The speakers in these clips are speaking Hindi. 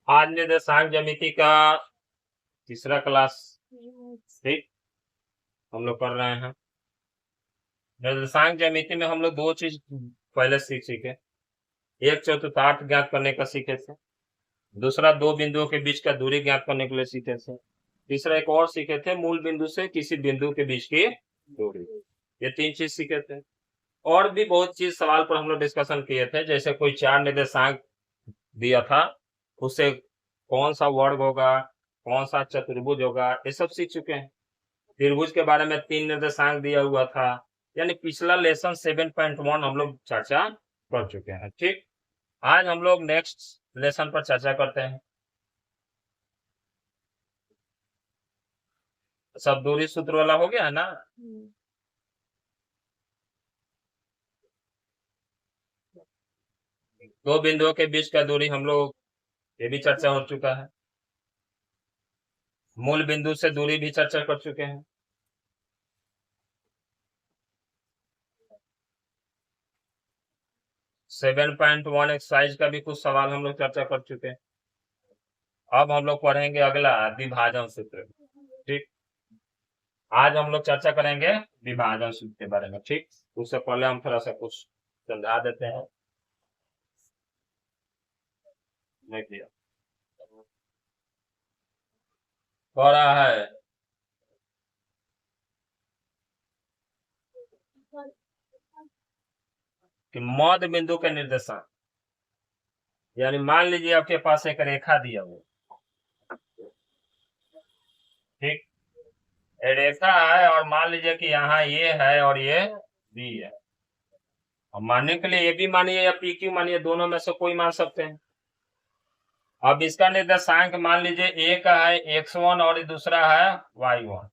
आज निर्देशांक ज्यामिति का तीसरा क्लास, ठीक, हम लोग कर रहे हैं। निर्देशांक ज्यामिति में हम लोग दो चीज पहले सीखे। एक चतुर्थांश ज्ञात करने का सीखे थे, दूसरा दो बिंदुओं के बीच का दूरी ज्ञात करने के लिए सीखे थे, तीसरा एक और सीखे थे मूल बिंदु से किसी बिंदु के बीच की दूरी। ये तीन चीज सीखे थे। और भी बहुत चीज सवाल पर हम लोग डिस्कशन किए थे, जैसे कोई चार निर्देशांक दिया था, उससे कौन सा वर्ग होगा, कौन सा चतुर्भुज होगा, ये सब सीख चुके हैं। त्रिभुज के बारे में तीन निर्देशांक दिया हुआ था, यानी पिछला लेसन 7.1 हम लोग चर्चा कर चुके हैं। ठीक, आज हम लोग नेक्स्ट लेसन पर चर्चा करते हैं। सब दूरी सूत्र वाला हो गया है ना। दो बिंदुओं के बीच का दूरी हम लोग, ये भी चर्चा हो चुका है। मूल बिंदु से दूरी भी चर्चा कर चुके हैं। सेवन पॉइंट वन एक्सरसाइज का भी कुछ सवाल हम लोग चर्चा कर चुके हैं। अब हम लोग पढ़ेंगे अगला विभाजन सूत्र। ठीक, आज हम लोग चर्चा करेंगे विभाजन सूत्र के बारे में। ठीक, उससे पहले हम थोड़ा सा कुछ समझा देते हैं। देखिए, हो रहा है कि मध्य बिंदु के निर्देशांक, यानी मान लीजिए आपके पास एक रेखा दिया हुआ, ठीक, रेखा है और मान लीजिए कि यहाँ ये है और ये बी है। अब मानने के लिए ये भी मानिए या पी क्यू मानिए, दोनों में से कोई मान सकते हैं। अब इसका निर्देशांक मान लीजिए एक है x1 और दूसरा है y1।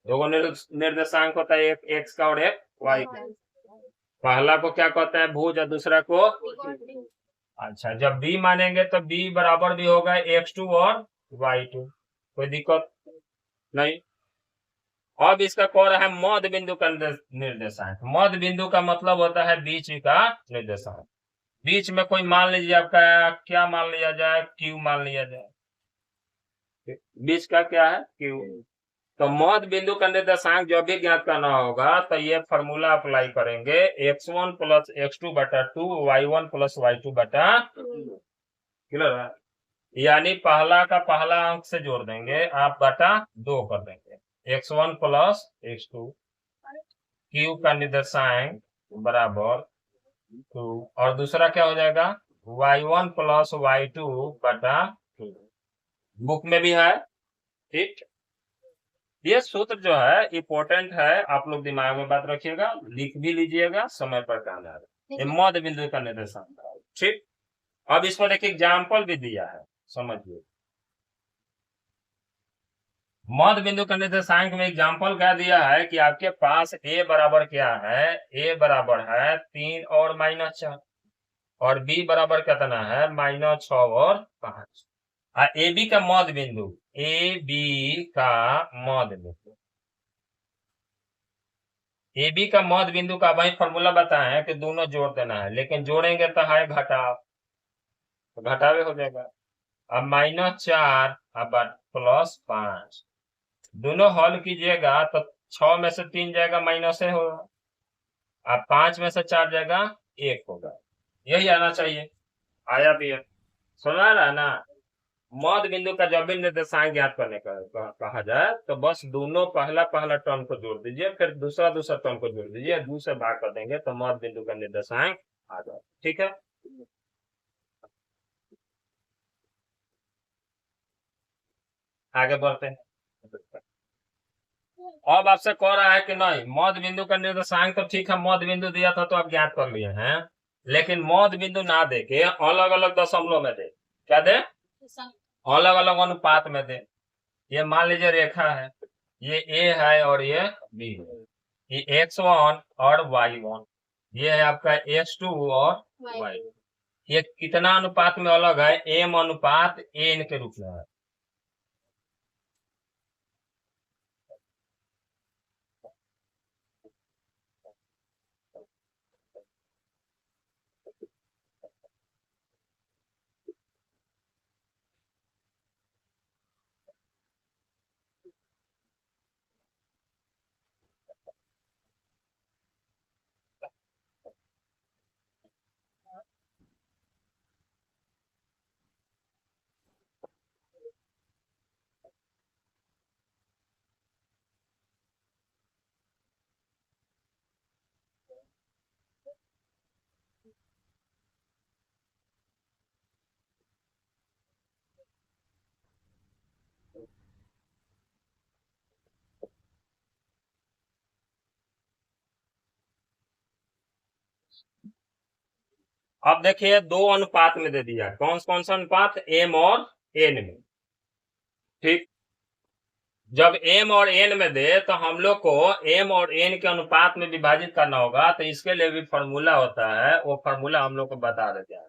दो निर्देशांक होता है, एक x का और एक y का। पहला को क्या कहता है, भुज, और दूसरा को। अच्छा, जब b मानेंगे तो b बराबर भी होगा x2 और y2, कोई दिक्कत नहीं। अब इसका कह रहा है मध्य बिंदु का निर्देशांक। मध्य बिंदु का मतलब होता है बीच का निर्देशांक। बीच में कोई मान लीजिए आपका क्या मान लिया जाए, क्यू मान लिया जाए। बीच का क्या है, क्यू। तो मध्य बिंदु का निर्देशांक जब भी ज्ञात करना होगा तो ये फॉर्मूला अप्लाई करेंगे, x1 प्लस x2 बटा 2, y1 प्लस y2 बटा। क्लियर है? यानी पहला का पहला अंक से जोड़ देंगे, आप बटा 2 कर देंगे, x1 प्लस x2। क्यू का निर्देशांक बराबर 2, और दूसरा क्या हो जाएगा, y1 प्लस y2 बटा 2। बुक में भी है। ठीक, ये सूत्र जो है इंपॉर्टेंट है, आप लोग दिमाग में बात रखिएगा, लिख भी लीजिएगा, समय पर काम आएगा। ये मध्य बिंदु का निर्देशांक। ठीक, अब इस पर एक एग्जाम्पल भी दिया है, समझिए। मध्य बिंदु का निर्देशांक में एग्जाम्पल क्या दिया है कि आपके पास a बराबर क्या है, a बराबर है 3 और -4, और b बराबर कितना है, -6 और 5। ए बी का मध्य बिंदु, ए बी का मध्य बिंदु, ए बी का मध्य बिंदु का वही फॉर्मूला बताए कि दोनों जोड़ देना है, लेकिन जोड़ेंगे तो है घटाव, तो घटावे हो जाएगा। अब -4 अब +5, दोनों हल कीजिएगा तो 6 में से 3 जाएगा, माइनस से होगा। अब 5 में से 4 जाएगा, 1 होगा। यही आना चाहिए, आया भी है। सुना रहा ना। मध्य बिंदु का जब भी निर्देशांक ज्ञात करने का कहा जाए तो बस दोनों पहला पहला टर्म को जोड़ दीजिए, फिर दूसरा दूसरा टर्म को जोड़ दीजिए, 2 से भाग कर देंगे तो मध्य बिंदु का निर्देशांक आ जाए। ठीक है, आगे बढ़ते हैं। अब आपसे कह रहा है कि नहीं, मध्य बिंदु का निर्देशांक तो ठीक है, मध्य बिंदु दिया था तो आप ज्ञात कर लिए हैं, लेकिन मध्य बिंदु ना दे के अलग अलग दशमलव में दे। क्या दे, अलग अलग अनुपात में दे। ये मान लीजिए रेखा है, ये ए है और ये बी है, ये x1 और y1, ये है आपका x2 और y। ये कितना अनुपात में अलग है, m अनुपात n के रूप में है। अब देखिए दो अनुपात में दे दिया, कौन कौन सा अनुपात, एम और एन में। ठीक, जब एम और एन में दे तो हम लोग को एम और एन के अनुपात में विभाजित करना होगा, तो इसके लिए भी फॉर्मूला होता है, वो फॉर्मूला हम लोग को बता देते हैं।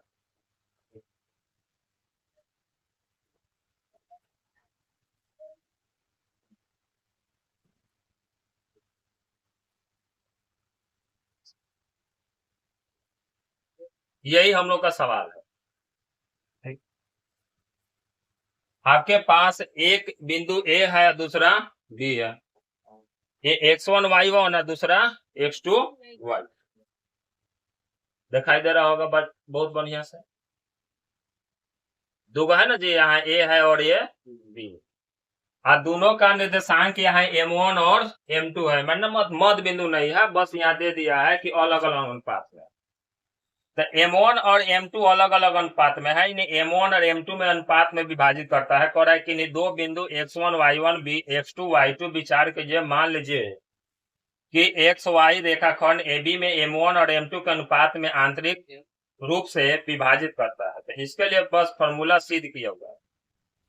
यही हम लोग का सवाल है। ठीक, आपके पास एक बिंदु ए है, दूसरा बी है, ये x1 y1 है, दूसरा x2 y, दिखाई दे रहा होगा बहुत बढ़िया से। दो है ना जी, यहाँ ए है और ये बी, और दोनों का निर्देशांक यहाँ m1 और m2 है, मतलब मध्य बिंदु नहीं है, बस यहाँ दे दिया है कि अलग अलग अनुपात में। तो M1 और M2 अलग अलग अनुपात में है, इन्हें M1 और M2 में अनुपात में विभाजित करता है। कह रहा है कि दो बिंदु x1 y1 x2 y2 विचार कीजिए, मान लीजिए कि XY रेखाखंड AB में M1 और M2 के अनुपात में आंतरिक रूप से विभाजित करता है। तो इसके लिए बस फॉर्मूला सिद्ध किया हुआ है,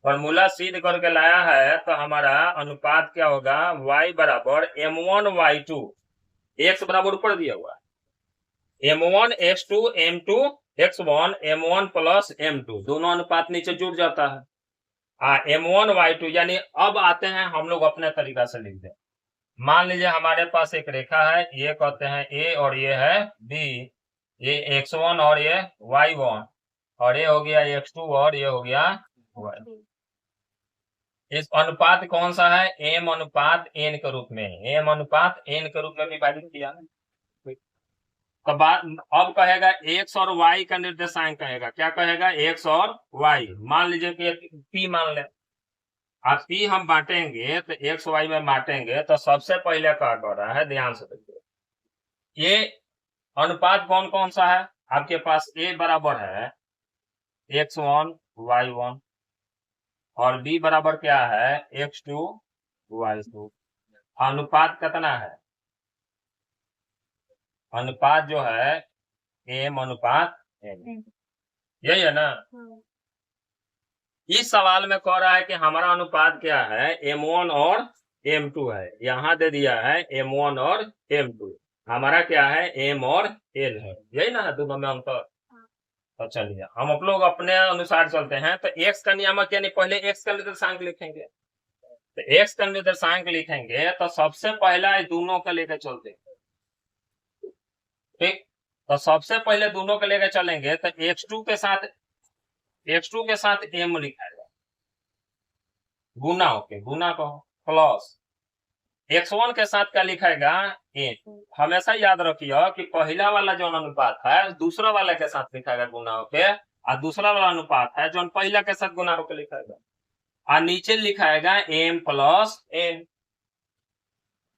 फॉर्मूला सिद्ध करके लाया है, तो हमारा अनुपात क्या होगा, y बराबर M1 y2, x बराबर ऊपर दिया हुआ है M1 x2 M2 x1 M1 plus M2, दोनों अनुपात नीचे जुड़ जाता है। M1 y2, यानी अब आते हैं हम लोग अपने तरीका से लिख दें। मान लीजिए हमारे पास एक रेखा है, ये कहते हैं A और ये है B, ये x1 और ये y1, और ये हो गया x2 और ये हो गया y। इस अनुपात कौन सा है, m अनुपात n के रूप में, m अनुपात n के रूप में विभाजित किया। तो बात अब कहेगा x और y का निर्देशांक कहेगा, क्या कहेगा, x और y। मान लीजिए कि p मान ले, आप p हम बांटेंगे तो x y में बांटेंगे, तो सबसे पहले क्या कर रहा है, ध्यान से देखिए, ये अनुपात कौन कौन सा है, आपके पास a बराबर है x1 y1 और b बराबर क्या है, x2 y2। अनुपात कितना है, अनुपात जो है m अनुपात n, यही है ना। इस सवाल में कह रहा है कि हमारा अनुपात क्या है, M1 और M2 है, यहां दे दिया है M1 और M2, हमारा क्या है, M और L है, यही ना है, दोनों में अंतर। तो चलिए हम लोग अपने अनुसार चलते हैं, तो x का नियामक यानी पहले x का निर्देशांक लिखेंगे, तो x का निर्देशांक लिखेंगे तो सबसे पहला दोनों का लेकर चलते हैं। ठीक, तो सबसे पहले दोनों का लेकर चलेंगे, तो x2 के साथ m लिखाएगा, गुना होके, गुना कहो, प्लस x1 के साथ क्या लिखेगा, n। हमेशा याद रखिए कि पहला वाला जो अनुपात है दूसरा वाला के साथ लिखेगा गुना होके, और दूसरा वाला अनुपात है जो पहला के साथ गुना होके लिखेगा, और नीचे लिखाएगा m प्लस n।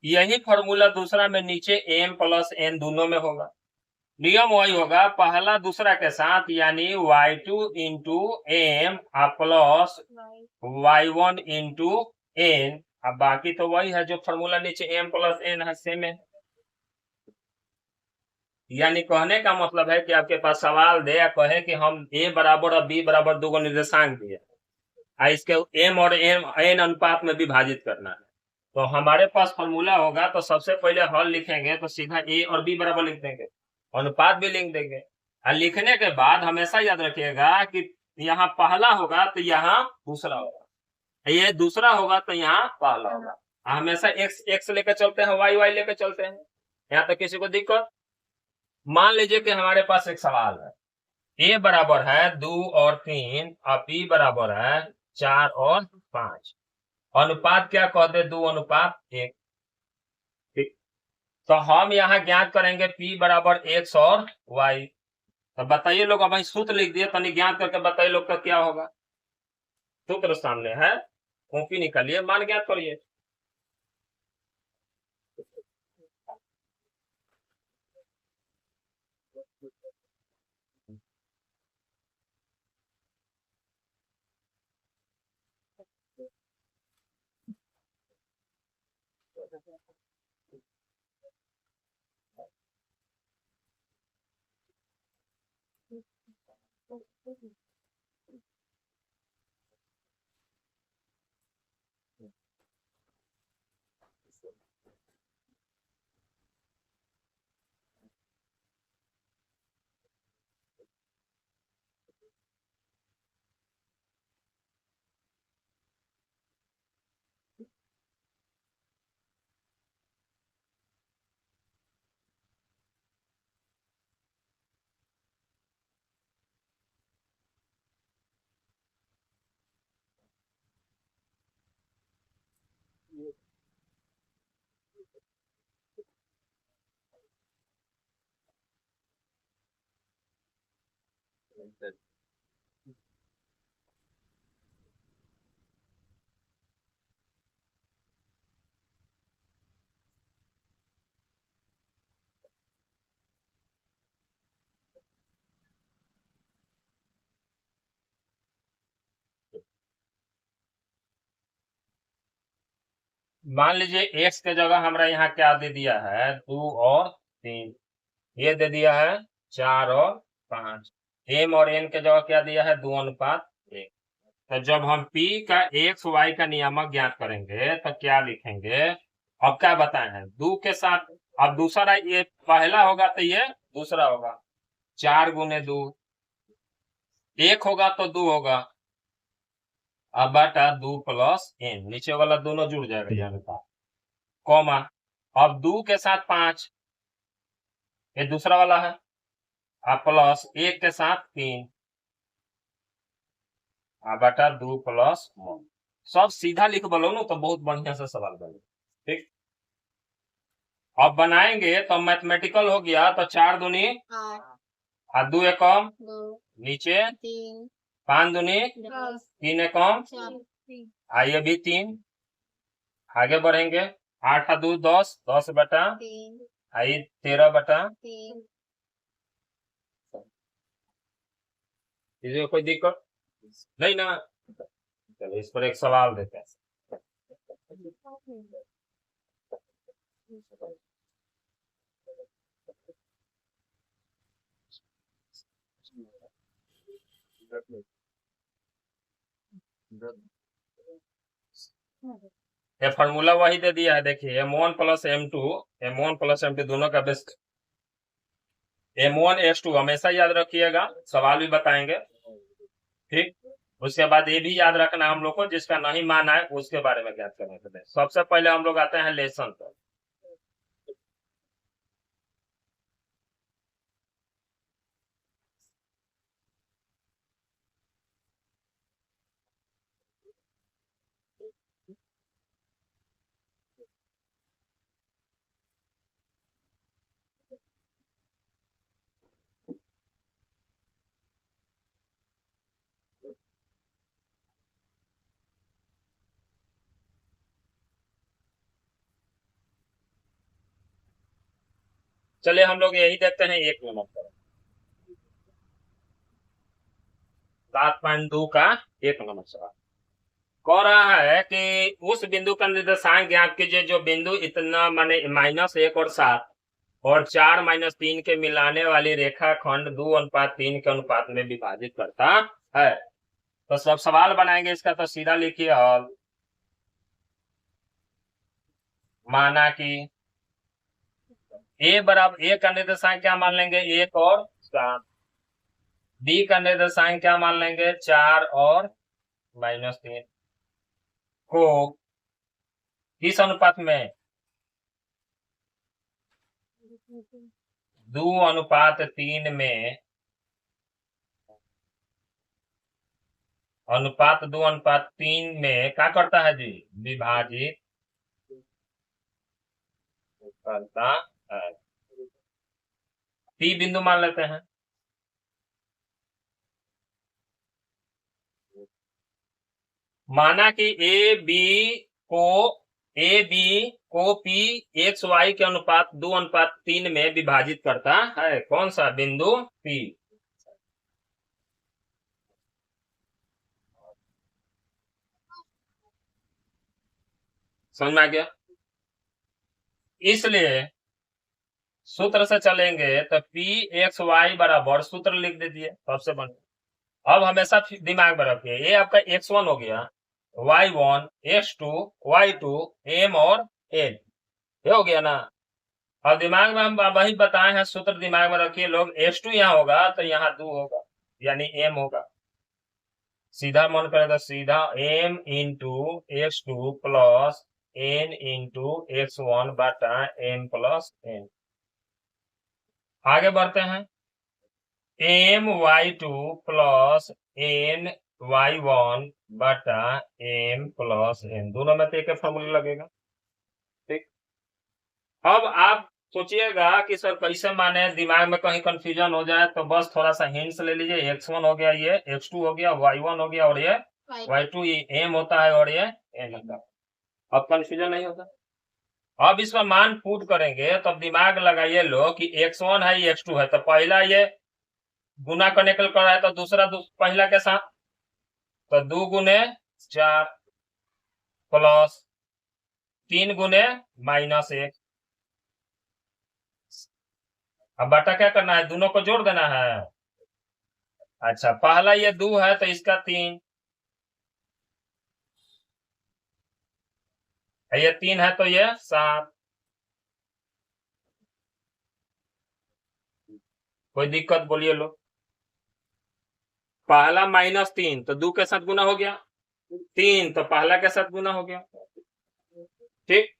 यही फॉर्मूला दूसरा में नीचे m प्लस n दोनों में होगा, नियम वही होगा पहला दूसरा के साथ, यानी y2 into m plus y1 into n, अब बाकी तो वही है जो फॉर्मूला नीचे m प्लस n है, सेम है। यानी कहने का मतलब है कि आपके पास सवाल दे या कहे कि हम a बराबर और b बराबर दो निर्देशांक दिए, इसके m और n अनुपात में विभाजित करना है, तो हमारे पास फॉर्मूला होगा, तो सबसे पहले हल लिखेंगे तो सीधा a और b बराबर लिख देंगे, अनुपात भी लिख देंगे, और लिखने के बाद हमेशा याद रखिएगा कि यहाँ पहला होगा तो यहाँ दूसरा होगा, ये दूसरा होगा तो यहाँ पहला होगा, हमेशा x x लेकर चलते हैं, y y लेकर चलते हैं, यहाँ तक किसी को दिक्कत। मान लीजिए कि हमारे पास एक सवाल है, a बराबर है 2 और 3 और b बराबर है 4 और 5, अनुपात क्या कहते, 2 अनुपात 1। ठीक, तो हम यहाँ ज्ञात करेंगे p बराबर x और y, तो बताइए लोग, अब सूत्र लिख दिए, तो ज्ञात करके बताइए लोग का क्या होगा, सूत्र सामने है, कॉपी निकालिए, मान ज्ञात करिए। मान लीजिए x के जगह हमरा यहाँ क्या दे दिया है, 2 और 3। ये दे दिया है 4 और 5। m और n के जगह क्या दिया है, 2:1। तो जब हम p का x y का नियामक ज्ञात करेंगे तो क्या लिखेंगे, अब क्या बताए हैं, 2 के साथ। अब दूसरा, ये पहला होगा तो ये दूसरा होगा, 4 × 2। 1 होगा तो 2 होगा, अब बटा 2 + n, नीचे वाला दोनों जुड़ जाएगा यहाँ का, कॉमा। अब 2 के साथ 5, ये दूसरा वाला है, अब प्लस 1 के साथ 3, अब बटा 2 + 1। सब सीधा लिख बोलो ना तो बहुत बढ़िया से सवाल बने। ठीक, अब बनाएंगे तो मैथमेटिकल हो गया, तो 4 दूनी 8, और 2 एकम 2, नीचे, 3, 5 दूनी 10, 3 एकम, 4, आइए भी 3, आगे बढ़ेंगे, 8 और 2 10, 10 बटा 3, आई 13 बटा। 3, इसमें कोई दिक्कत नहीं ना। चलो इस पर एक सवाल देते हैं। ये फॉर्मूला वही दे दिया है, देखिए m1 + m2, m1 + m2 दोनों का बेस m1 s2 हमेशा याद रखिएगा, सवाल भी बताएंगे। ठीक, उसके बाद ये भी याद रखना हम लोग को, जिसका नहीं माना है उसके बारे में ज्ञात करने के लिए। सबसे पहले हम लोग आते हैं लेसन पर। चलिए हम लोग यही देखते हैं 1 नंबर पर, 7.2 का 1 नंबर सवाल कह रहा है कि उस बिंदु का निर्देशांक ज्ञात कीजिए जो बिंदु इतना माने -1 और 7 और 4 - 3 के मिलाने वाली रेखा खंड 2:3 के अनुपात में विभाजित करता है। तो सब सवाल बनाएंगे इसका, तो सीधा लिखिए हल। माना कि a का निर्देशांक क्या मान लेंगे, 1 और 7। b का निर्देशांक क्या मान लेंगे, 4 और -3 को किस अनुपात में, 2:3 में, अनुपात 2:3 में क्या करता है जी, विभाजित करता है। p बिंदु मान लेते हैं। माना कि को p x y के अनुपात 2:3 में विभाजित करता है। कौन सा बिंदु, p। समझ में आ गया। इसलिए सूत्र से चलेंगे तो पी एक्स वाई बराबर सूत्र लिख दीजिए सबसे बढ़िया। अब हमेशा दिमाग में रखिए, ये आपका x1 हो गया, y1, x2, y2, m और n, ये हो गया ना। अब दिमाग में हम वही बताए हैं, सूत्र दिमाग में रखिए लोग। x2 यहाँ होगा तो यहाँ 2 होगा, यानी m होगा। सीधा मन करे तो सीधा m into x2 plus n into x1 बटा m प्लस n। आगे बढ़ते हैं, m y2 plus n y1 बटा m प्लस n, दोनों में तो एक फॉर्मूला लगेगा। ठीक, अब आप सोचिएगा कि सर कैसे माने, दिमाग में कहीं कंफ्यूजन हो जाए तो बस थोड़ा सा हिंट्स ले लीजिए। x1 हो गया, ये x2 हो गया, y1 हो गया और ये y2, ये m होता है और ये n होता है। अब कंफ्यूजन नहीं होता। अब इसका मान पुट करेंगे तब दिमाग लगाइए लो कि x1 है, x2 है, तो पहला ये गुना करने के लिए कर रहा है तो दूसरा पहला के साथ, तो 2 गुने 4 प्लस 3 गुने -1। अब बटा क्या करना है, दोनों को जोड़ देना है। अच्छा, पहला ये 2 है तो इसका 3, ये 3 है तो ये 7। कोई दिक्कत बोलिए लो। पहला -3 तो 2 के साथ गुना हो गया, 3 तो पहला के साथ गुना हो गया। ठीक,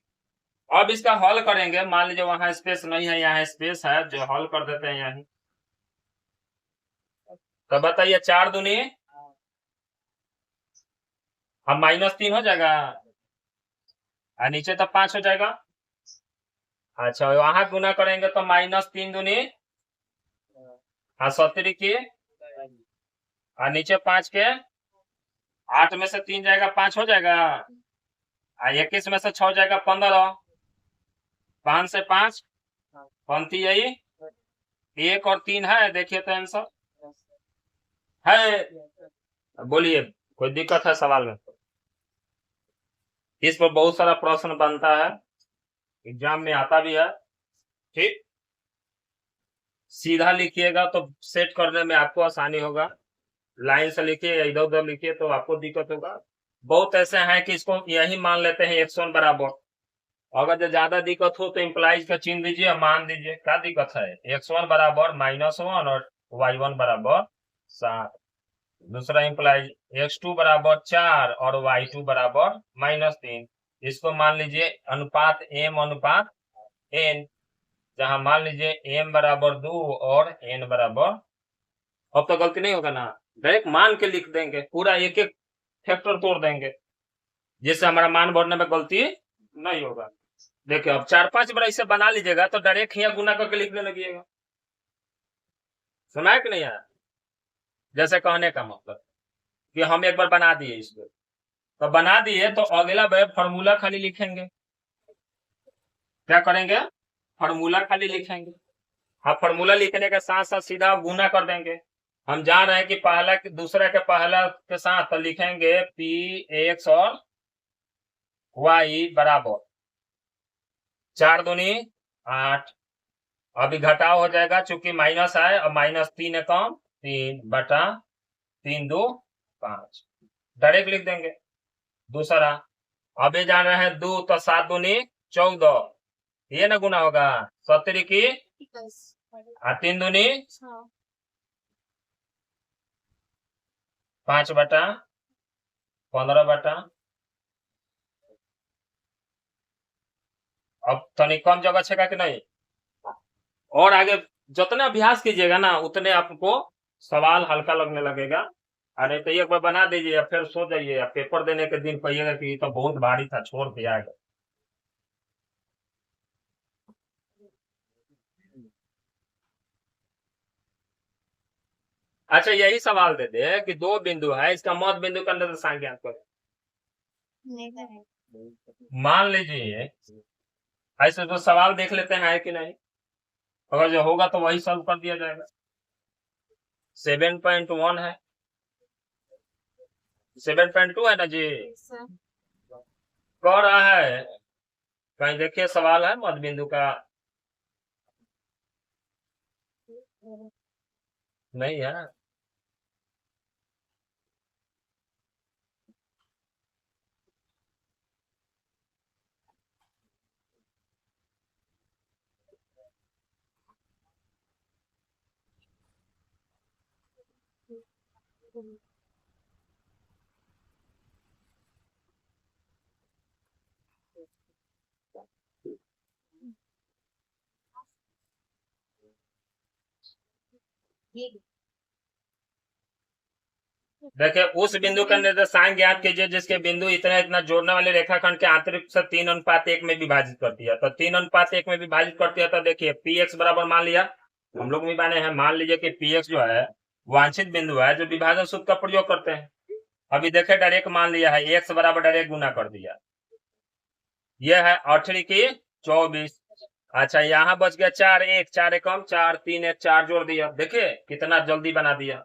अब इसका हल करेंगे। मान लीजिए वहां स्पेस नहीं है, यहाँ स्पेस है, जो हल कर देते हैं यहीं। तो बताइए 4 दूनी, हम -3 हो जाएगा और नीचे तो 5 हो जाएगा। अच्छा, वहां गुना करेंगे तो -3 दूनी 70 की, और नीचे 5 के, 8 में से 3 जाएगा 5 हो जाएगा, और 21 में से 6 जाएगा 15, 5 से 5 पंक्ति यही 1 और 3 है। देखिए तो आंसर है। बोलिए, कोई दिक्कत है सवाल में? इस पर बहुत सारा प्रश्न बनता है, एग्जाम में आता भी है। ठीक, सीधा लिखिएगा तो सेट करने में आपको आसानी होगा, लाइन से लिखिए या इधर उधर लिखिए तो आपको दिक्कत होगा। बहुत ऐसे हैं कि इसको यही मान लेते हैं x1 बराबर। अगर जो ज्यादा दिक्कत हो तो इंप्लाइज का चिन्ह दीजिए, मान दीजिए, क्या दिक्कत है। x1 बराबर -1 और y1 बराबर 7। दूसरा इंप्लाइज x2 बराबर 4 और y2 बराबर -3। इसको मान लीजिए अनुपात m अनुपात n, जहां मान लीजिए m बराबर 2 और n बराबर, अब तो गलती नहीं होगा ना, डायरेक्ट मान के लिख देंगे, पूरा एक एक फैक्टर तोड़ देंगे, जिससे हमारा मान भरने में गलती नहीं होगा। देखिए अब 4-5 बार ऐसे बना लीजिएगा तो डायरेक्ट यहाँ गुना करके लिखने लगिएगा। सुना है कि नहीं है? जैसे कहने का मतलब कि हम एक बार बना दिए इसको, तो बना दिए तो अगला बार फॉर्मूला खाली लिखेंगे। क्या करेंगे, फॉर्मूला खाली लिखेंगे। हाँ, फॉर्मूला लिखने के साथ साथ सीधा गुना कर देंगे। हम जान रहे हैं कि पहला दूसरा के पहला के साथ तो लिखेंगे पी एक्स और वाई बराबर 4 दूनी 8। अभी घटाव हो जाएगा चूंकि माइनस है, और -3 कम 3 बटा 3 2 5, डायरेक्ट लिख देंगे। दूसरा अभी जान रहे हैं 2 तो 7 दूनी 14, ये ना गुना होगा 70 की, और 3 दूनी 5 बटा 15 बटा, अब तनी कम जगह छेगा कि नहीं। और आगे जितने अभ्यास कीजिएगा ना उतने आपको सवाल हल्का लगने लगेगा। अरे तो एक बार बना दीजिए या फिर सो जाइए, या पेपर देने के दिन कहिएगा कि तो बहुत भारी था, छोड़ के आएगा। अच्छा, यही सवाल दे दे कि 2 बिंदु है, इसका मध्य बिंदु का निर्देशांक ज्ञात करें। मान लीजिए ऐसे तो सवाल देख लेते हैं कि नहीं, अगर जो होगा तो वही सॉल्व कर दिया जाएगा। 7.1 है, 7.2 है ना जी, कह रहा है। कहीं देखिए सवाल है मध्य बिंदु का, नहीं है। देखिए उस बिंदु का निर्देशांक ज्ञात कीजिए जिसके बिंदु इतना इतना जोड़ने वाले रेखाखंड के आंतरिक से 3:1 में विभाजित करती है। तो 3:1 में विभाजित करती है तो देखिए पी एक्स बराबर मान लिया, हम लोग भी माने हैं, मान लीजिए कि पी एक्स जो है वांछित बिंदु है जो विभाजन सूत्र का प्रयोग करते हैं। अभी देखे डायरेक्ट मान लिया है एक्स बराबर डायरेक्ट गुना कर दिया, यह है 8 की 24। अच्छा यहाँ बच गया 4 1 4 एकम 4 3 1 4 जोड़ दिया, देखिए कितना जल्दी बना दिया।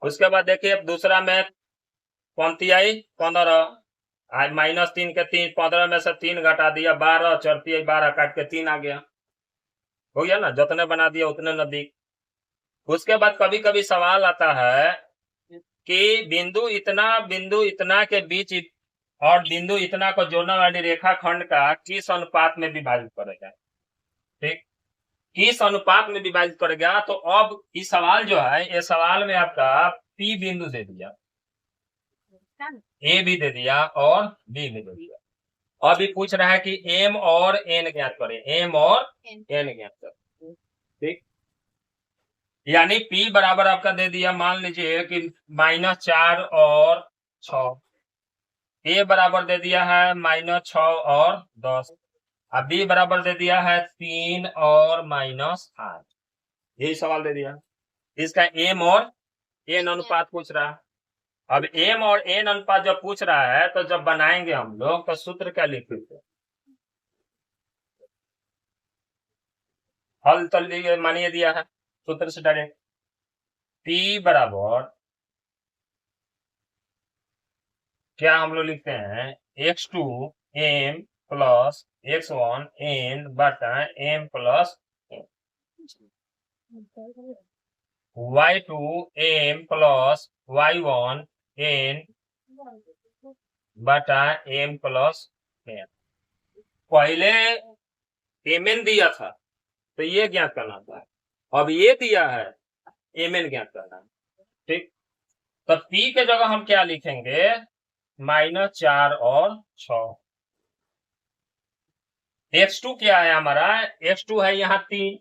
उसके बाद देखिए दूसरा में पंक्ति आई 15, आज -3 के 3, 15 में से 3 घटा दिया 12, चढ़ती है 12 काट के 3 आ गया, हो गया ना, जितने बना दिया उतने नजदीक। उसके बाद कभी कभी सवाल आता है कि बिंदु इतना के बीच और बिंदु इतना को जोड़ने वाली रेखा खंड का किस अनुपात में विभाजित करेगा, ठीक, किस अनुपात में विभाजित करेगा। तो अब इस सवाल जो है, ये सवाल में आपका पी बिंदु दे दिया, ए भी दे दिया और बी भी दे दिया। अभी पूछ रहा है कि एम और एन ज्ञात करें, एम और एन ज्ञात करें, ठीक। यानी P बराबर आपका दे दिया, मान लीजिए कि -4 और 6, ए बराबर दे दिया है -6 और 10, अब बी बराबर दे दिया है 3 और -8, यही सवाल दे दिया। इसका एम और एन अनुपात पूछ रहा है। अब एम और एन अनुपात जब पूछ रहा है तो जब बनाएंगे हम लोग तो सूत्र क्या लिखेंगे, हल तो मानिए दिया है सूत्र से डायरेक्ट P बराबर क्या हम लोग लिखते हैं, x2 m plus x1 n बटा m plus y2 m plus y1 n बटा m प्लस n। पहले mn दिया था तो ये ज्ञात करना था, अब ये दिया है mn ज्ञात करना, ठीक। तो P के जगह हम क्या लिखेंगे, -4 और 6। x2 क्या है हमारा, x2 है यहाँ 3,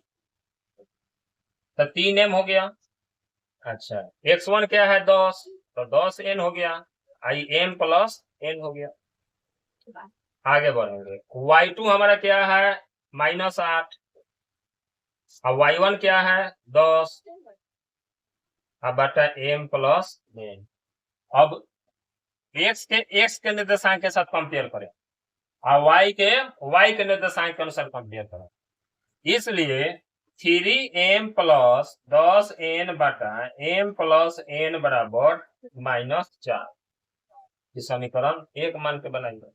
तो 3m हो गया। अच्छा x1 क्या है 10, तो 10n हो गया, आई m प्लस n हो गया। आगे बढ़ेंगे, y2 हमारा क्या है -8, अब y1 क्या है 10, अब बटा m प्लस n। अब x के निर्देशांक के साथ कंपेयर करें और y के निर्देशांक के अनुसार कंपेयर करें, इसलिए 3m प्लस 10n बटा m प्लस n बराबर -4, इस समीकरण 1 मान के बनाएंगे।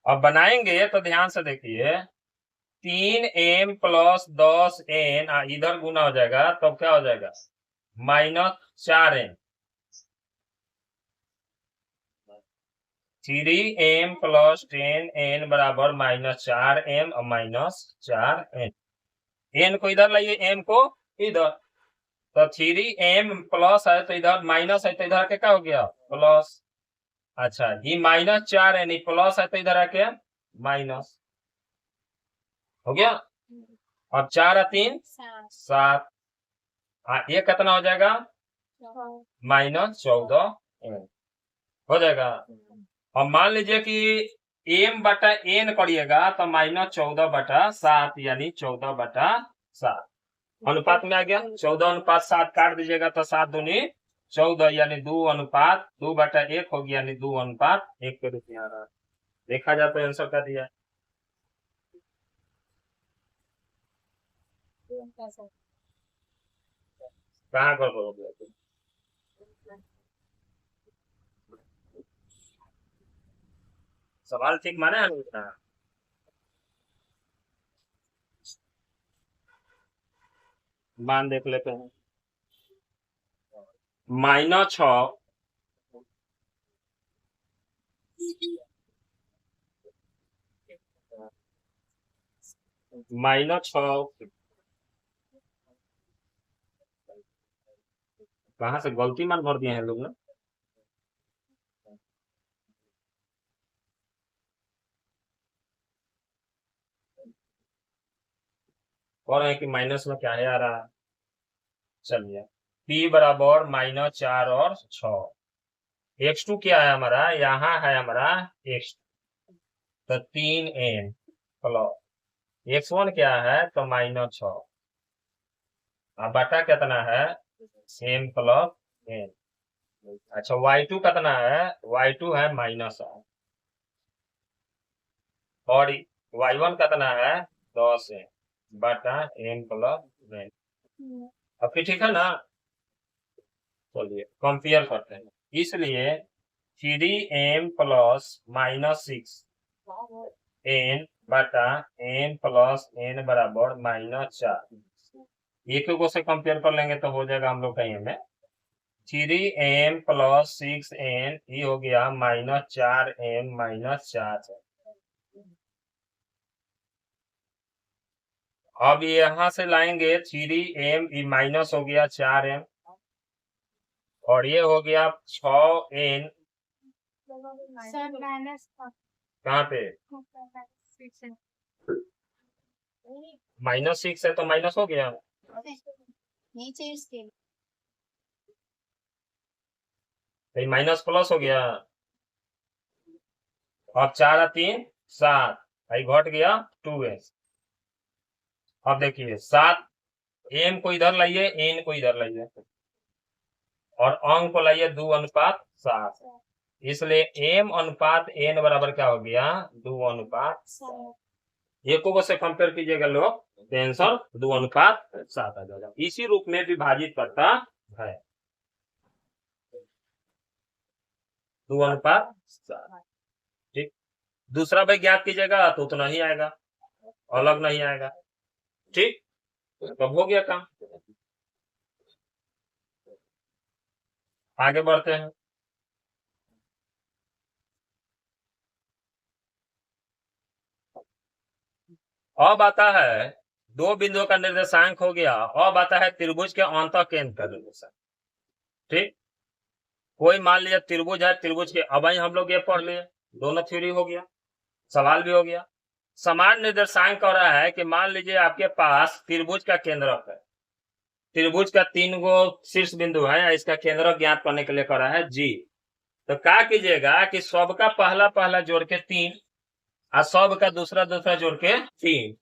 अब बनाएंगे तो ध्यान से देखिए, 3m प्लस 10n इधर गुना हो जाएगा तो क्या हो जाएगा -4n, 3m प्लस 10n बराबर -4m और -4n। n को इधर लाइए, m को इधर, तो 3m प्लस है तो इधर माइनस है तो इधर आके क्या हो गया प्लस। अच्छा ये -4 है, नहीं प्लस है तो इधर आके माइनस हो गया। अब 4 और 3 7, ये कितना हो जाएगा -14 हो जाएगा। अब मान लीजिए कि m बटा n करिएगा तो -14/7 यानी 14/7 अनुपात में आ गया। 14:7 काट दीजिएगा तो 7 दूनी 14 यानी 2:2/1 होगी, यानी 2:1 के रूप में आ रहा है। देखा जाए तो आंसर क्या दिया है, कहाँ पर बोलोगे, सवाल ठीक माने है ना। मान देख लेते हैं। -6 -6 कहाँ से गलती मान भर दिए हैं लोग ने। और है कि माइनस में क्या है आ रहा है। चलिए p बराबर -4 और 6। x2 क्या है हमारा, यहाँ है हमारा x, तो 3n प्लस x1 क्या है, तो -6 अब बटा कितना है, m प्लस n। अच्छा y2 कितना है, y2 है -8 और y1 कितना है 10 बटा m प्लस n। अब फिर ठीक है ना। चलिए कंपेयर करते हैं। इसलिए 3m प्लस -6 n बटा m प्लस n बराबर -4। एक को से कंपेयर कर लेंगे तो हो जाएगा हम लोग का में 3m प्लस 6n, ये हो गया -4m -4। अब यहाँ से लाएंगे 3m, ये माइनस हो गया 4m और ये हो गया 6n। कहाँ पे -6 है तो माइनस हो गया, नीचे इसके माइनस प्लस हो गया। अब 4 और 3 7, भाई घट गया 2n। अब देखिए 7 m को इधर लाइए, n को इधर लाइए और अंक को लाइए 2:7, इसलिए m अनुपात n बराबर क्या हो गया, 2:7। एको से कंपेयर कीजिएगा लोग तो आंसर 2:7 आ जाएगा। इसी रूप में विभाजित करता है 2:7। ठीक, दूसरा भाई ज्ञात कीजिएगा तो उतना ही आएगा, अलग नहीं आएगा। ठीक, कब हो गया काम। आगे बढ़ते हैं। अब आता है दो बिंदुओं का निर्देशांक हो गया। अब आता है त्रिभुज के अंतः केंद्र का निर्देशांक। ठीक, कोई मान लिया त्रिभुज है, त्रिभुज के अब हम लोग ये पढ़ लिए, दोनों थ्योरी हो गया, सवाल भी हो गया। समान निर्देशांक कह रहा है कि मान लीजिए आपके पास त्रिभुज का केंद्रक है, त्रिभुज का 3 गो शीर्ष बिंदु है, इसका केंद्रक ज्ञात करने के लिए कह रहा है जी। तो क्या कीजिएगा कि सबका पहला पहला जोड़ के 3 और सब का दूसरा दूसरा जोड़ के 3,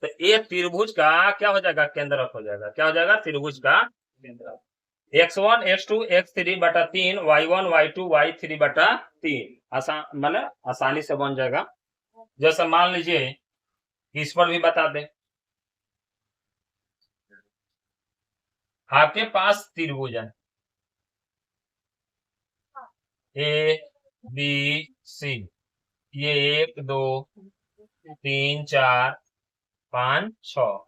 तो ये त्रिभुज का क्या हो जाएगा, केंद्रक हो जाएगा। क्या हो जाएगा, त्रिभुज का केंद्रक। x1 x2 x3 बटा 3, y1 y2 y3 बटा 3 मतलब आसानी से बन जाएगा। जैसे मान लीजिए इस पर भी बता दें, आपके पास त्रिभुज है ए बी सी, ये 1 2 3 4 5 6।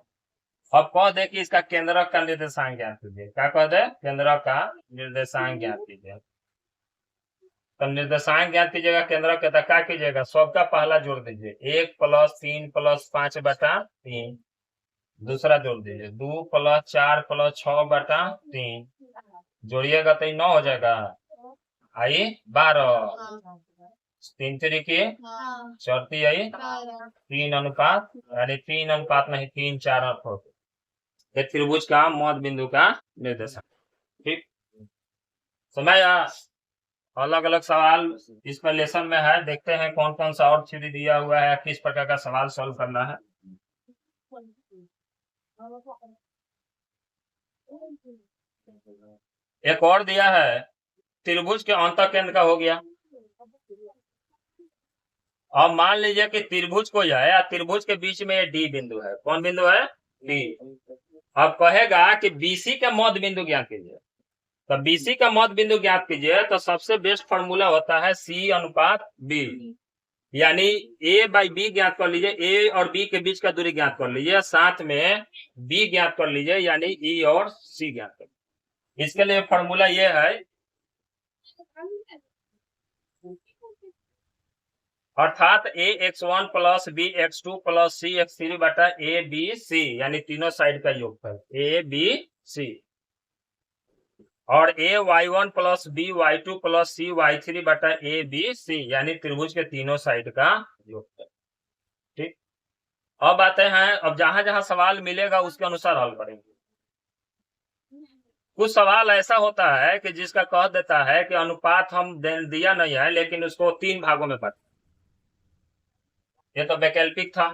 अब कह दे कि इसका केंद्रक का निर्देशांक ज्ञात कीजिए। क्या कह दे, केंद्रक का निर्देशांक ज्ञात कीजिए। तो निर्देशांक ज्ञात कीजिएगा, केंद्रक के, क्या कीजिएगा, सबका पहला जोड़ दीजिए 1 + 3 + 5 बटा 3, दूसरा जोड़ दीजिए 2 + 4 + 6 बटा 3, जोड़िएगा तो 9 हो जाएगा, आई 12, 3 3 की 34 आई 3 अनुपात, यानी 3 अनुपात नहीं 3 4 अनुपात। ये त्रिभुज का मध्य बिंदु का निर्देशांक। ठीक, समय अलग अलग सवाल इस पर लेसन में है, देखते हैं कौन कौन सा और थ्योरी दिया हुआ है, किस प्रकार का सवाल सॉल्व करना है। एक और दिया है, त्रिभुज के अंतः केंद्र का हो गया। अब मान लीजिए कि त्रिभुज को है या त्रिभुज के बीच में डी बिंदु है। कौन बिंदु है, डी। अब कहेगा कि बीसी का मध्य बिंदु ज्ञात कीजिए। तो बीसी का मध्य बिंदु ज्ञात कीजिए तो सबसे बेस्ट फॉर्मूला होता है C अनुपात B। यानी ए बाई बी ज्ञात कर लीजिए, ए और बी के बीच का दूरी ज्ञात कर लीजिए, साथ में बी ज्ञात कर लीजिए, यानी ई और सी ज्ञात कर लीजिए। इसके लिए फॉर्मूला ये है, अर्थात a x one plus b x two plus c x three बटा ए बी सी, यानी तीनों साइड का योगफल ए बी सी, और a y one plus b y two plus c y three बटा ए बी सी, यानी त्रिभुज के तीनों साइड का योगफल। ठीक, अब आते हैं, अब जहां जहां सवाल मिलेगा उसके अनुसार हल करेंगे। कुछ सवाल ऐसा होता है कि जिसका कह देता है कि अनुपात हम दिया नहीं है, लेकिन उसको 3 भागों में बांट, ये तो वैकल्पिक था।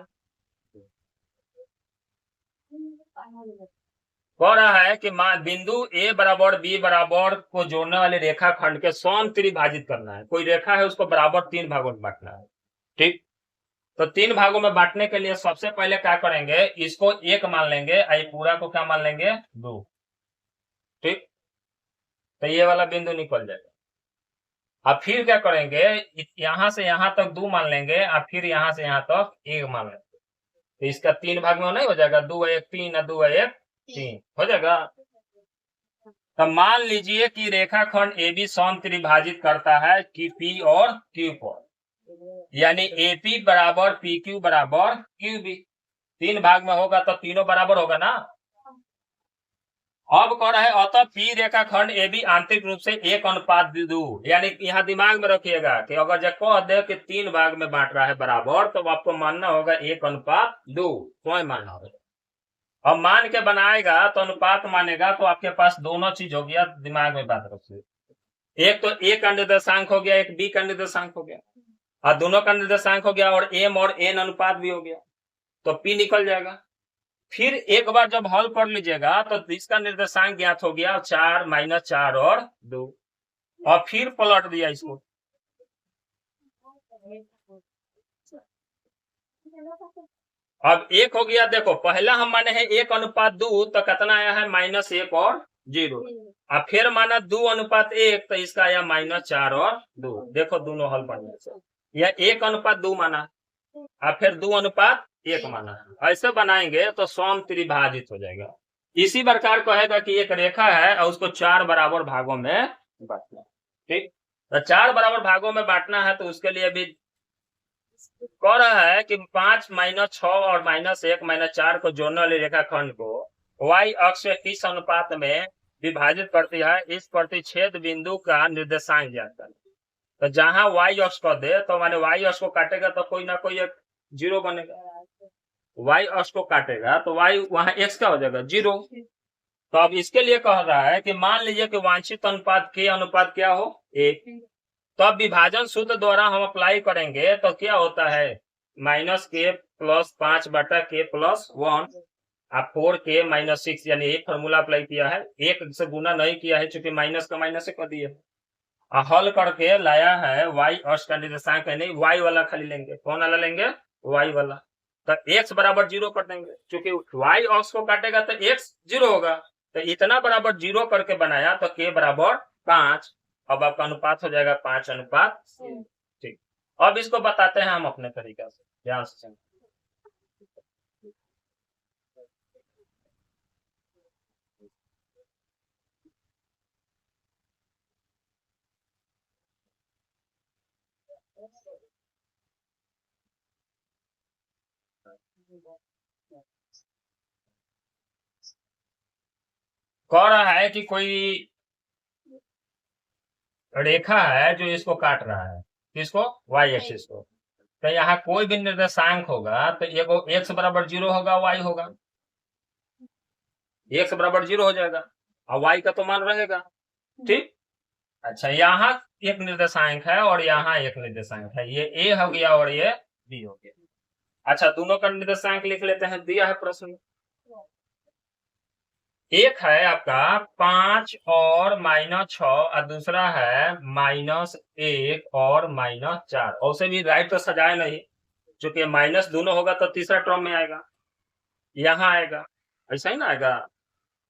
कह रहा है कि बिंदु ए बराबर बी बराबर को जोड़ने वाले रेखाखंड के सम त्रिभाजित करना है। कोई रेखा है उसको बराबर 3 भागों में बांटना है। ठीक, तो 3 भागों में बांटने के लिए सबसे पहले क्या करेंगे, इसको 1 मान लेंगे, ये पूरा को क्या मान लेंगे, 2। ठीक, तो ये वाला बिंदु निकल जाएगा। अब फिर क्या करेंगे, यहां से यहां तक 2 मान लेंगे, और फिर यहां से यहां तक 1 मान लेंगे, तो इसका 3 भाग में नहीं हो जाएगा, 2 1 3 और 2 1 3 हो जाएगा। तो मान लीजिए कि रेखाखंड ए बी सम त्रिभाजित करता है कि पी और क्यू को, यानी एपी बराबर पी क्यू बराबर क्यू बी। 3 भाग में होगा तो तीनों बराबर होगा ना। अब कह रहा है अतः पी रेखाखंड ए बी आंतरिक रूप से 1:2, यानी यहाँ दिमाग में रखिएगा कि अगर जब कह दे कि 3 भाग में बांट रहा है बराबर, तो आपको मानना होगा 1:2, स्वयं मानना होगा। अब मान के बनाएगा तो अनुपात मानेगा, तो आपके पास दोनों चीज हो गया, दिमाग में बात रखिए। एक तो ए का निर्देशांक हो गया, एक बी का निर्देशांक हो गया, और दोनों का निर्देशांक हो गया, और एम और एन अनुपात भी हो गया, तो पी निकल जाएगा। फिर एक बार जब हल कर लीजिएगा तो इसका निर्देशांक ज्ञात हो गया, 4 - 4 और 2, और फिर पलट दिया इसको। अब 1 हो गया, देखो पहला हम माने हैं 1:2, तो कितना आया है, -1 और 0, अब फिर माना 2:1, तो इसका आया -4 और 2। देखो दोनों हल बनने से, यह 1:2 माना, और फिर 2:1 माना, ऐसे बनाएंगे तो सम त्रिभाजित हो जाएगा। इसी प्रकार कहेगा कि एक रेखा है और उसको 4 बराबर भागों में बांटना। ठीक, तो 4 बराबर भागों में बांटना है, तो उसके लिए भी कह रहा है कि 5 - 6 और -1 - 4 को जोड़ने वाली रेखाखंड को y अक्ष से किस अनुपात में विभाजित करती है, इस प्रतिच्छेद बिंदु का निर्देशांक ज्ञात करें। तो जहां y अक्ष को दे, तो माने y अक्ष को काटेगा तो कोई ना कोई एक 0 बनेगा, y अक्ष को काटेगा तो y वहां x का हो जाएगा 0। तो अब इसके लिए कह रहा है कि मान लीजिए कि वांछित अनुपात के अनुपात क्या हो, 1। तो अब विभाजन सूत्र द्वारा हम अप्लाई करेंगे तो क्या होता है, -k + 5 बटा k + 1, 4k - 6, यानी एक फॉर्मूला अप्लाई किया है, 1 से गुना नहीं किया है, चूंकि माइनस का माइनस से कर दिए। हल करके लाया है y अक्ष का निर्देशांक है, नहीं y वाला खाली लेंगे। कौन वाला लेंगे, y वाला। तो x बराबर 0 कर देंगे, क्योंकि y अक्ष को काटेगा तो x 0 होगा, तो इतना बराबर 0 करके बनाया, तो k बराबर 5। अब आपका अनुपात हो जाएगा 5:6। ठीक, अब इसको बताते हैं हम अपने तरीका से, ध्यान से। कह रहा है कि कोई रेखा है जो इसको काट रहा है, किसको, y एक्सिस को। तो यहाँ कोई भी निर्देशांक होगा तो एगो x बराबर 0 होगा, y होगा, x बराबर 0 हो जाएगा, और y का तो मान रहेगा। ठीक, अच्छा यहाँ एक निर्देशांक है और यहाँ एक निर्देशांक है, ये a हो गया और ये b हो गया। अच्छा, दोनों का निर्देशांक लिख लेते हैं, दिया है प्रश्न में। एक है आपका 5 और -6, और दूसरा है -1 और -4। और उसे भी राइट तो सजाए नहीं, चूंकि माइनस दोनों होगा तो तीसरा टर्म में आएगा, यहाँ आएगा, ऐसा ही ना आएगा।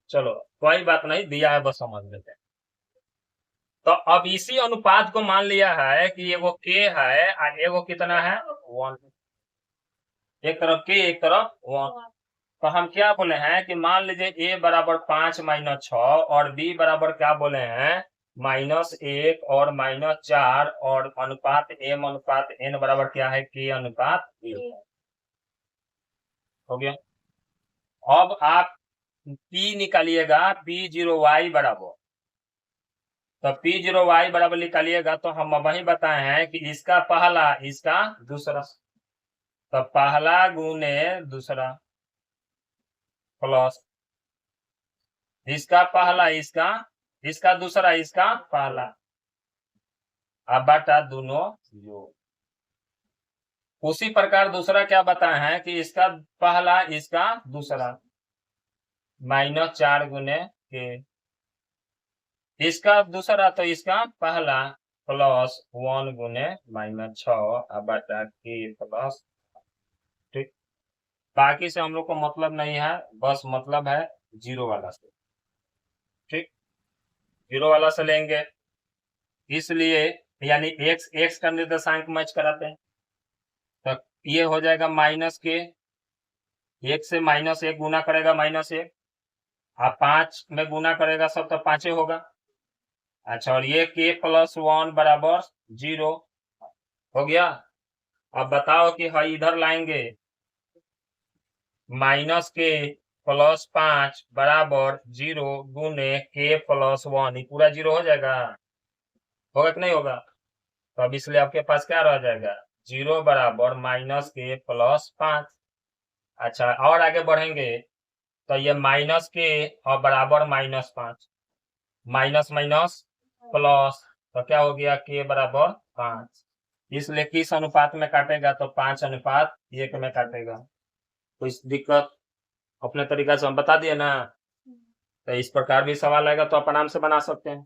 चलो कोई बात नहीं, दिया है बस समझ लेते हैं। तो अब इसी अनुपात को मान लिया है कि एगो के है और एगो कितना है 1, एक तरफ के एक तरफ 1। तो हम क्या बोले हैं कि मान लीजिए a बराबर 5 माइनस 6 और b बराबर क्या बोले हैं -1 और -4 और अनुपात m अनुपात n बराबर क्या है k अनुपात a हो गया। अब आप p निकालिएगा p0y बराबर, तो p0y बराबर निकालिएगा तो हम वही बताए हैं कि इसका पहला इसका दूसरा, तो पहला गुने दूसरा प्लस इसका पहला इसका दूसरा इसका पहला, अब बटा दोनों योग। उसी प्रकार दूसरा क्या बताए हैं कि इसका पहला इसका दूसरा -4 गुने के, इसका दूसरा तो इसका पहला प्लस 1 गुने -6 अब बटा के प्लस, ठीक। बाकी से हम लोग को मतलब नहीं है, बस मतलब है जीरो वाला से, ठीक। जीरो वाला से लेंगे, इसलिए यानी x का निर्देशांक मैच कराते हैं, तो ये हो जाएगा माइनस के, एक से -1 गुना करेगा -1, आप 5 में गुना करेगा सब तो 5 होगा। अच्छा, और ये के प्लस 1 बराबर 0 हो गया। अब बताओ कि हाँ इधर लाएंगे माइनस के प्लस 5 बराबर 0 गुने के प्लस 1, ये पूरा 0 हो जाएगा, होगा कि नहीं होगा? तो अब इसलिए आपके पास क्या रह जाएगा 0 बराबर माइनस के प्लस 5। अच्छा, और आगे बढ़ेंगे तो ये माइनस के और बराबर -5, माइनस माइनस प्लस, तो क्या हो गया के बराबर 5। इसलिए किस अनुपात में काटेगा तो 5:1 में काटेगा। कोई दिक्कत अपने तरीका से हम बता दिए ना, तो इस प्रकार भी सवाल आएगा तो आप आराम से बना सकते हैं।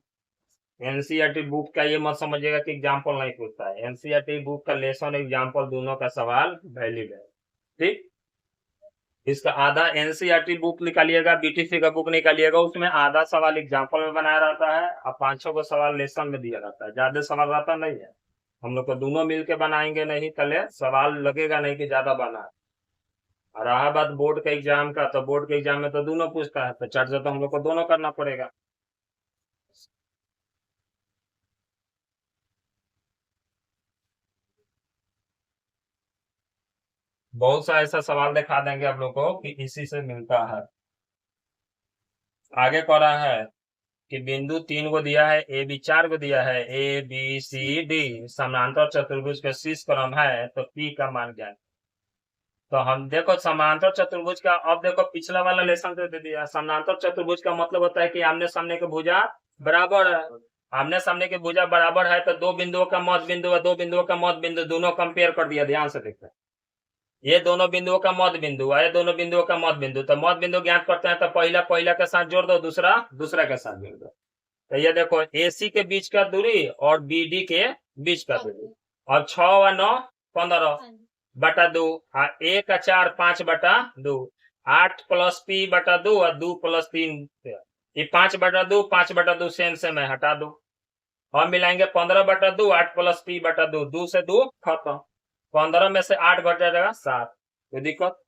एनसीईआरटी बुक का ये मत समझिएगा कि एग्जाम्पल नहीं पूछता है, एनसीईआरटी बुक का लेसन एग्जाम्पल दोनों का सवाल वैलिड है, ठीक। इसका आधा एनसीईआरटी बुक निकालिएगा, बीटीसी का बुक निकालिएगा, उसमें आधा सवाल एग्जाम्पल में बनाया रहता है और 5-6 को सवाल लेसन में दिया रहता है, ज्यादा सवाल रहता नहीं है। हम लोग को दोनों मिलके बनाएंगे, नहीं तले सवाल लगेगा नहीं कि ज्यादा बना है। और रहा बात बोर्ड के एग्जाम का, तो बोर्ड के एग्जाम में तो दोनों पूछता है, तो चर्चा तो हम लोग को दोनों करना पड़ेगा। बहुत सा ऐसा सवाल दिखा देंगे आप लोग को कि इसी से मिलता है। आगे कह रहा है कि बिंदु 3 को दिया है, ए बी 4 को दिया है, ए बी सी डी समांतर चतुर्भुज का शीर्ष क्रम है, तो पी का मान क्या है? तो हम देखो समांतर चतुर्भुज का, अब देखो पिछला वाला लेसन तो दे दिया, समांतर चतुर्भुज का मतलब होता है कि आमने सामने के भुजा बराबर है। आमने सामने के भुजा बराबर है तो दो बिंदुओं का मध्य बिंदु है, दो बिंदुओं का मध्य बिंदु दोनों कंपेयर कर दिया, ध्यान से देखते हैं। ये दोनों बिंदुओं का मध्य बिंदु है, ये दोनों बिंदुओं का मध्य बिंदु, तो मध्य बिंदु ज्ञात करते हैं तो पहला के साथ जोड़ दो, दूसरा दूसरा के साथ जोड़ दो। तो ये देखो AC के बीच का दूरी और BD के बीच का दूरी, और 6 और 9 15 बटा 2, 1 और 4 5 बटा 2, 8 प्लस P बटा 2 और 2 प्लस 3, ये 5 बटा 2 5 बटा 2 सेम सेम है, हटा दो। हम मिलाएंगे 15 बटा 2 8 प्लस P बटा 2, 2 से 2 खत्म, 15 में से 8 घट जाएगा 7, कोई दिक्कत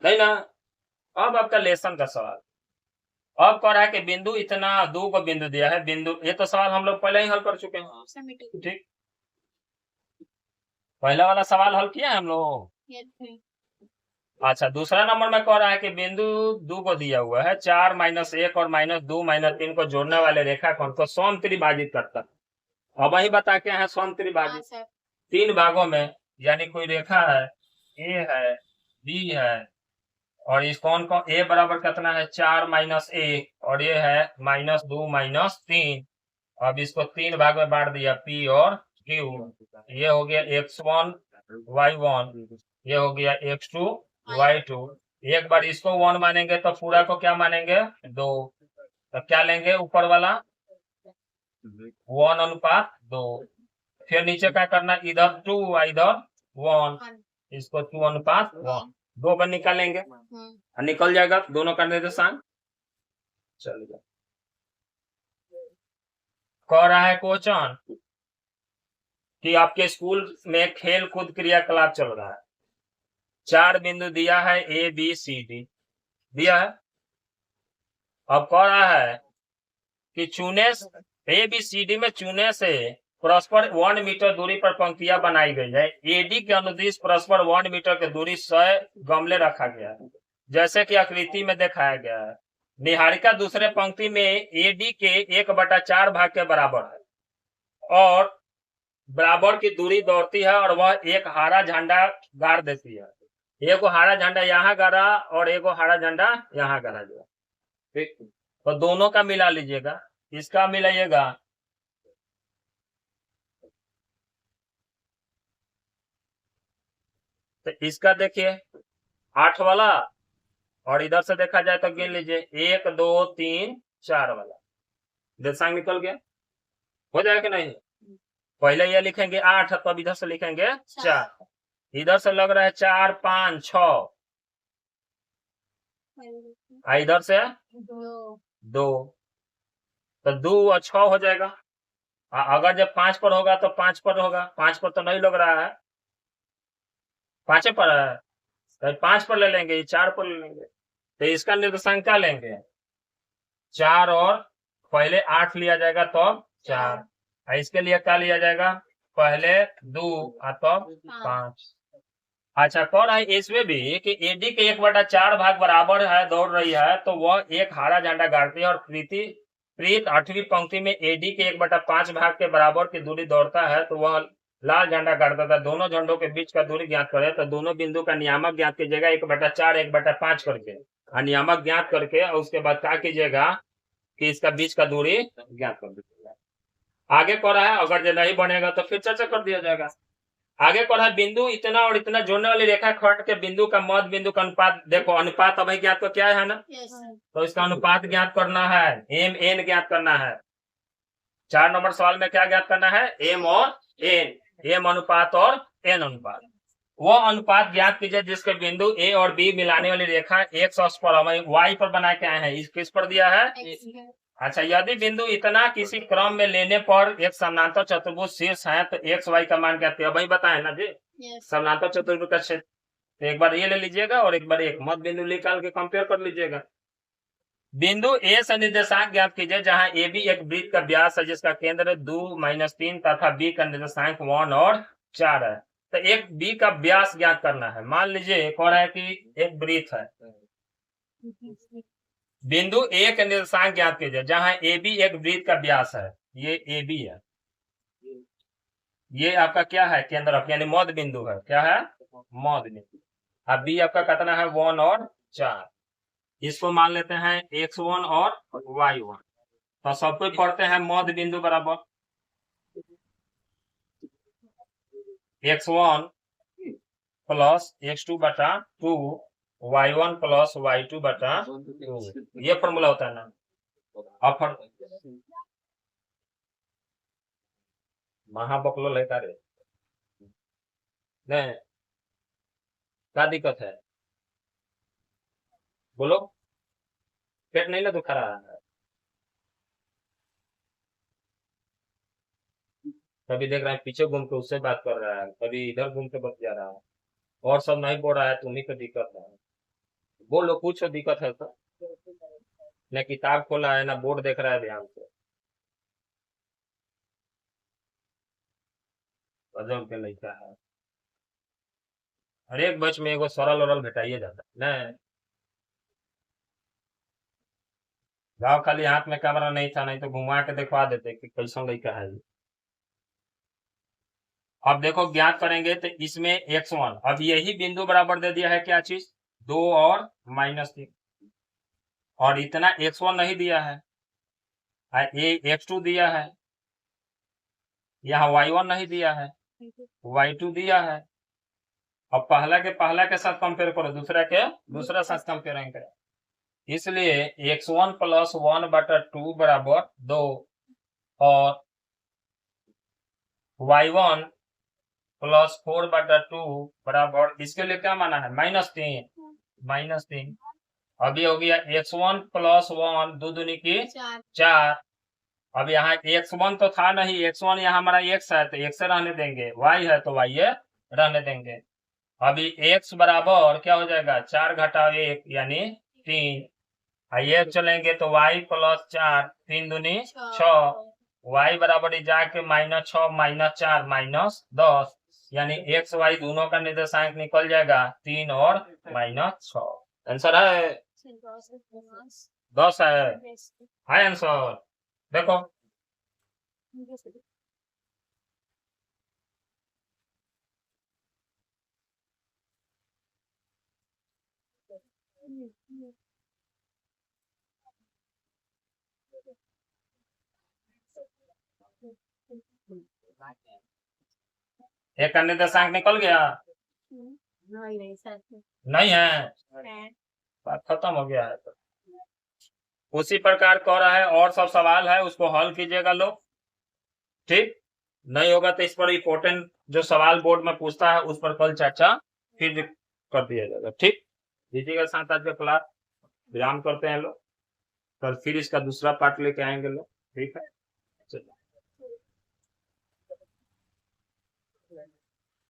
नहीं ना। अब आपका लेसन का सवाल, अब कह रहा है कि बिंदु इतना 2 को बिंदु दिया है, बिंदु ये तो सवाल हम लोग पहले ही हल कर चुके हैं, ठीक। पहला वाला सवाल हल किया है हम लोग। अच्छा, दूसरा नंबर में कह रहा है कि बिंदु 2 को दिया हुआ है, 4 -1 और -2 -3 को जोड़ने वाले रेखाखंड को सम त्रिभाजित करता है। अब वही बता के हैं सम त्रिभाजित 3 भागों में, यानी कोई रेखा है, ए है, बी है, और इस कौन को ए बराबर कितना है 4 -1 और ये है -2 -3। अब इसको 3 भाग में बांट दिया, P और Q, ये हो गया x1 y1, ये हो गया x2 y2। एक बार इसको 1 मानेंगे तो पूरा को क्या मानेंगे 2, तो क्या लेंगे ऊपर वाला 1:2, फिर नीचे क्या करना, इधर 2 इधर 1, इसको 2:1, 2 बार निकालेंगे, निकल जाएगा दोनों का निर्देशांक, चलिए। कह रहा है क्वेश्चन कि आपके स्कूल में खेल कूद क्रियाकलाप चल रहा है, 4 बिंदु दिया है ए बी सी डी दिया है। अब कह रहा है कि चूने ए बी सी डी में चूने से परस्पर 1 मीटर दूरी पर पंक्तियां बनाई गई है। एडी के अनुदिश परस्पर 1 मीटर की दूरी 100 गमले रखा गया है, जैसे कि आकृति में दिखाया गया है। निहारिका दूसरे पंक्ति में एडी के 1/4 भाग के बराबर है और बराबर की दूरी दौड़ती है और वह एक हरा झंडा गाड़ देती है। एक हरा झंडा यहाँ गाड़ा और एक हरा झंडा यहाँ गाड़ा गया। ठीक, तो दोनों का मिला लीजिएगा, इसका मिलाइएगा। तो इसका देखिए 8 वाला और इधर से देखा जाए तो गिन लीजिए 1 2 3 4 वाला दशांक निकल गया। हो जाएगा कि नहीं? पहले ये लिखेंगे 8 तब इधर से लिखेंगे 4, इधर से लग रहा है 4 5 6, इधर से 2, तो 2 और 6 हो जाएगा। अगर जब 5 पर होगा तो 5 पर होगा, 5 पर तो नहीं लग रहा है, 5 पर है तो 5 पर ले लेंगे, 4 पर ले लेंगे। तो इसका निर्देशांक क्या लेंगे? 4 और पहले 8 लिया जाएगा तो 4, इसके लिए क्या लिया जाएगा? पहले 2 और तब 5। अच्छा, कह रहा है इसमें भी कि एडी के 1/4 भाग बराबर है दौड़ रही है, तो वह एक हरा झंडा गाड़ती है और प्रीत 8वीं पंक्ति में एडी के 1/5 भाग के बराबर की दूरी दौड़ता है, तो वह लाल झंडा गाड़ता था। दोनों झंडों के बीच का दूरी ज्ञात करें, तो दोनों बिंदु का नियामक ज्ञात कीजिएगा 1/4 1/5 करके, नियामक ज्ञात करके और उसके बाद क्या कीजिएगा कि इसका बीच का दूरी ज्ञात कर दीजिएगा। आगे कह रहा है अगर जो नहीं बनेगा तो फिर चर्चा कर दिया जाएगा। आगे कह रहा है बिंदु इतना और इतना जोड़ने वाली रेखा खंड के बिंदु का मध्य बिंदु का अनुपात। देखो अनुपात अभी ज्ञात तो क्या है ना, तो इसका अनुपात ज्ञात करना है, एम एन ज्ञात करना है। 4 नंबर सवाल में क्या ज्ञात करना है? एम और एन, एम अनुपात और एन अनुपात। वो अनुपात ज्ञात कीजिए जिसके बिंदु ए और बी मिलाने वाली रेखा एक्स अक्ष पर हमें वाई पर बना के आए हैं, इस किस पर दिया है? अच्छा, यदि बिंदु इतना किसी क्रम में लेने पर एक समानांतर चतुर्भुज शीर्ष है तो एक्स वाई का मान क्या वही बताए ना जी, समानांतर चतुर्भुज का क्षेत्र। तो एक बार ये ले लीजिएगा और एक बार एक मध्य बिंदु निकाल के कंपेयर कर लीजिएगा। बिंदु ए से निर्देशांक ज्ञात कीजिए जहां ए बी एक वृत्त का व्यास है जिसका केंद्र 2 -3 तथा बी का निर्देशांक 1 और 4 है। तो एक बी का व्यास ज्ञात करना है। मान लीजिए कह रहा है कि एक वृत्त है, बिंदु ए के निर्देशांक ज्ञात कीजिए जहां ए बी एक वृत्त का व्यास है, ये ए बी है, ये आपका क्या है? केंद्र यानी मध्य बिंदु है। क्या है? मध्य बिंदु। अब बी आपका कितना है? 1 और 4। इसको मान लेते हैं x1 और y1, तो सबको पढ़ते हैं मध्य बिंदु बराबर x1 plus x2/2 y1 plus y2/2, ये फॉर्मूला होता है ना। अब महाबकलो लेता रे नहीं, क्या दिक्कत है? बोलो, पेट नहीं ना दुखा रहा है? कभी देख रहा है पीछे घूम के उससे बात कर रहा है, कभी इधर घूम के बच जा रहा है, और सब नहीं बोल रहा है, तुम्ही को दिक्कत है। बोलो, कुछ दिक्कत है तो? न किताब खोला है ना बोर्ड देख रहा है ध्यान से। गजब के लड़का है, हर एक बच में एगो सरल वरल भेटाइए जाता है न। गाँव खाली हाथ में कैमरा नहीं था, नहीं तो घुमा के दिखवा देते कि कैसा लड़का है। अब देखो ज्ञात करेंगे तो इसमें x1, अब यही बिंदु बराबर दे दिया है क्या चीज? 2 और -3, और इतना x1 नहीं दिया है, x2 दिया है, यहाँ y1 नहीं दिया है, y2 दिया है। अब पहला के साथ कंपेयर करो, दूसरा के दूसरा साथ कंपेयर करें, इसलिए x1 प्लस 1/2 बराबर 2 और y1 प्लस 4/2 बराबर, इसके लिए क्या माना है? -3। अभी हो गया x1 प्लस 1 2 दूनी की 4 अब यहाँ x1 तो था नहीं, x1 यहाँ हमारा x है तो x रहने देंगे, y है तो y रहने देंगे। अभी x बराबर क्या हो जाएगा, 4 घटाव 1 यानी 3। ये चलेंगे तो y प्लस 4, 3 दूनी 6, y बराबर जाके -6 -4 -10, यानी x y दोनों का निर्देशांक निकल जाएगा 3 और -6। आंसर है 10 है आंसर। देखो एक का निर्देशांक निकल गया, नहीं है, बात खत्म हो गया है। तो उसी प्रकार कह रहा है और सब सवाल है उसको हल कीजिएगा लोग, ठीक। नहीं होगा तो इस पर इम्पोर्टेंट जो सवाल बोर्ड में पूछता है उस पर कल चर्चा फिर कर दिया जाएगा, ठीक। दीजिएगा साथ आज का क्लास विराम करते हैं लोग, कल फिर इसका दूसरा पार्ट लेके आएंगे लोग, ठीक है।